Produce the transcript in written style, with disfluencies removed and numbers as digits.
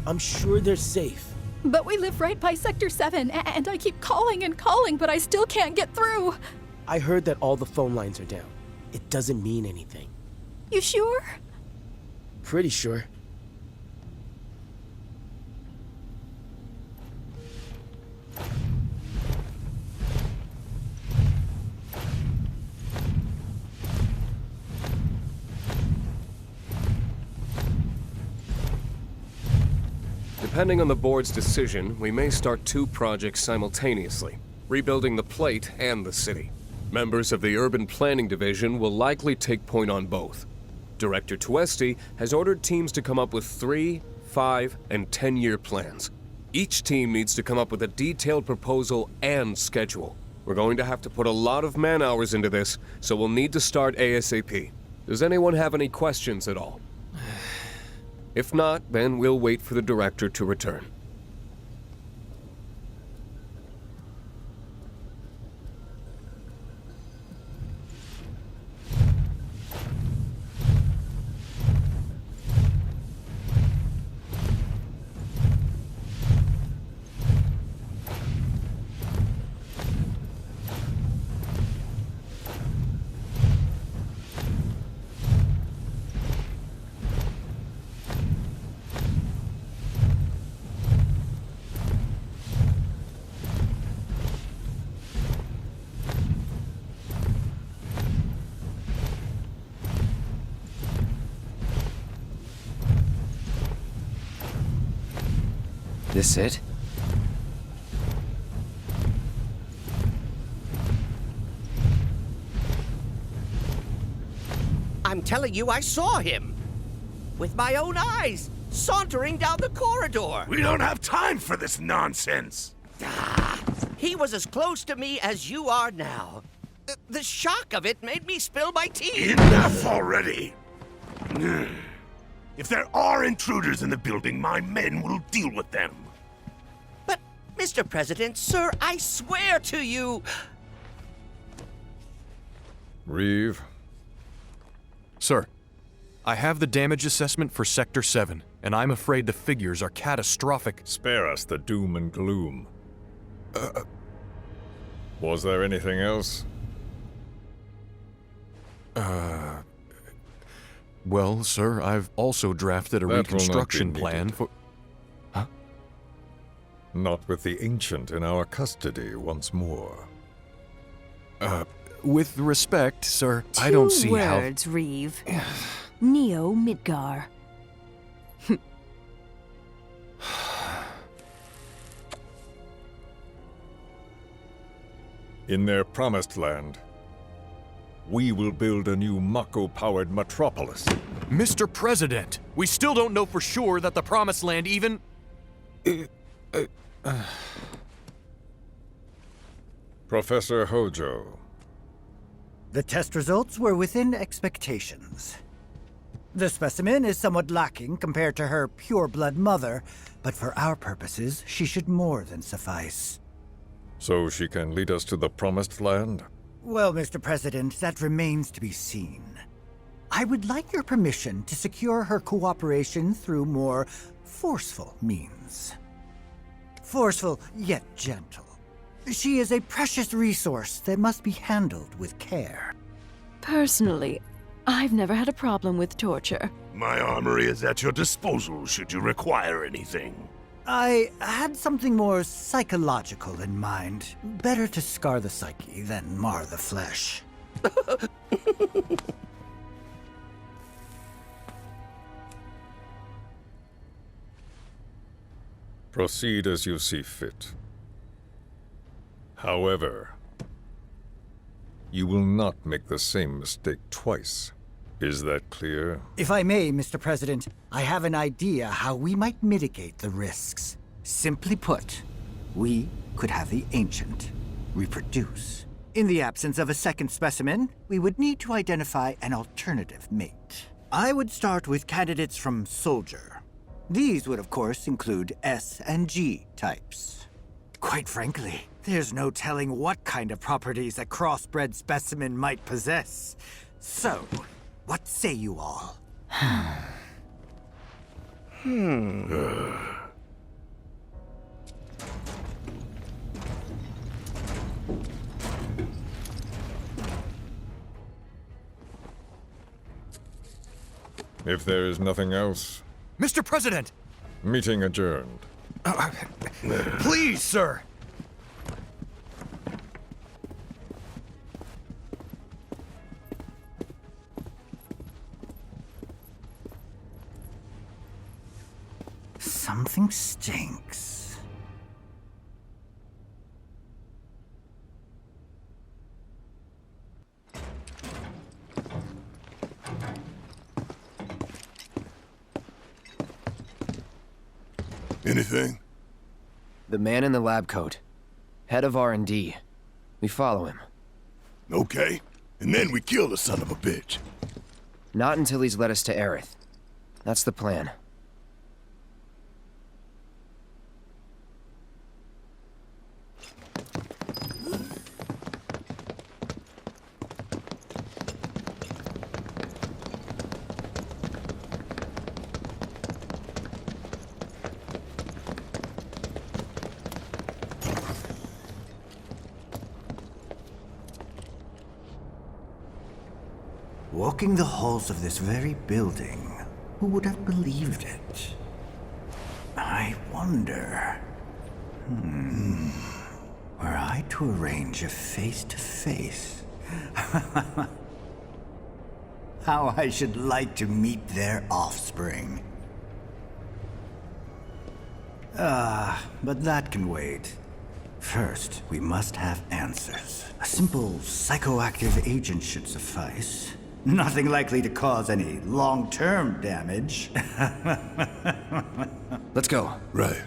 I'm sure they're safe. But we live right by Sector 7, and I keep calling and calling, but I still can't get through. I heard that all the phone lines are down. It doesn't mean anything. You sure? Pretty sure. Depending on the board's decision, we may start 2 projects simultaneously, rebuilding the plate and the city. Members of the Urban Planning Division will likely take point on both. Director Tuesti has ordered teams to come up with 3, 5, and 10-year plans. Each team needs to come up with a detailed proposal and schedule. We're going to have to put a lot of man-hours into this, so we'll need to start ASAP. Does anyone have any questions at all? If not, then we'll wait for the director to return. This it? I'm telling you, I saw him. With my own eyes, sauntering down the corridor. We don't have time for this nonsense. He was as close to me as you are now. The shock of it made me spill my tea. Enough already. If there are intruders in the building, my men will deal with them. But, Mr. President, sir, I swear to you... Reeve. Sir, I have the damage assessment for Sector 7, and I'm afraid the figures are catastrophic. Spare us the doom and gloom. Was there anything else? Well, sir, I've also drafted a reconstruction plan for... Huh? Not with the Ancient in our custody once more. With respect, sir, I don't see how... 2 words, Reeve. Neo Midgar. In their promised land, we will build a new Mako-powered metropolis. Mr. President, we still don't know for sure that the Promised Land even... Professor Hojo. The test results were within expectations. The specimen is somewhat lacking compared to her pure-blood mother, but for our purposes, she should more than suffice. So she can lead us to the Promised Land? Well, Mr. President, that remains to be seen. I would like your permission to secure her cooperation through more forceful means. Forceful, yet gentle. She is a precious resource that must be handled with care. Personally, I've never had a problem with torture. My armory is at your disposal should you require anything. I had something more psychological in mind. Better to scar the psyche than mar the flesh. Proceed as you see fit. However, you will not make the same mistake twice. Is that clear? If I may, Mr. President, I have an idea how we might mitigate the risks. Simply put, we could have the Ancient reproduce. In the absence of a second specimen, we would need to identify an alternative mate. I would start with candidates from Soldier. These would, of course, include S and G types. Quite frankly, there's no telling what kind of properties a crossbred specimen might possess. So, what say you all? If there is nothing else, Mr. President! meeting adjourned. Please, sir! Something stinks. Anything? The man in the lab coat. Head of R&D. We follow him. Okay. And then we kill the son of a bitch. Not until he's led us to Aerith. That's the plan. Walking the halls of this very building, who would have believed it? I wonder... Were I to arrange a face-to-face... how I should like to meet their offspring. But that can wait. First, we must have answers. A simple psychoactive agent should suffice. Nothing likely to cause any long-term damage. Let's go. Right.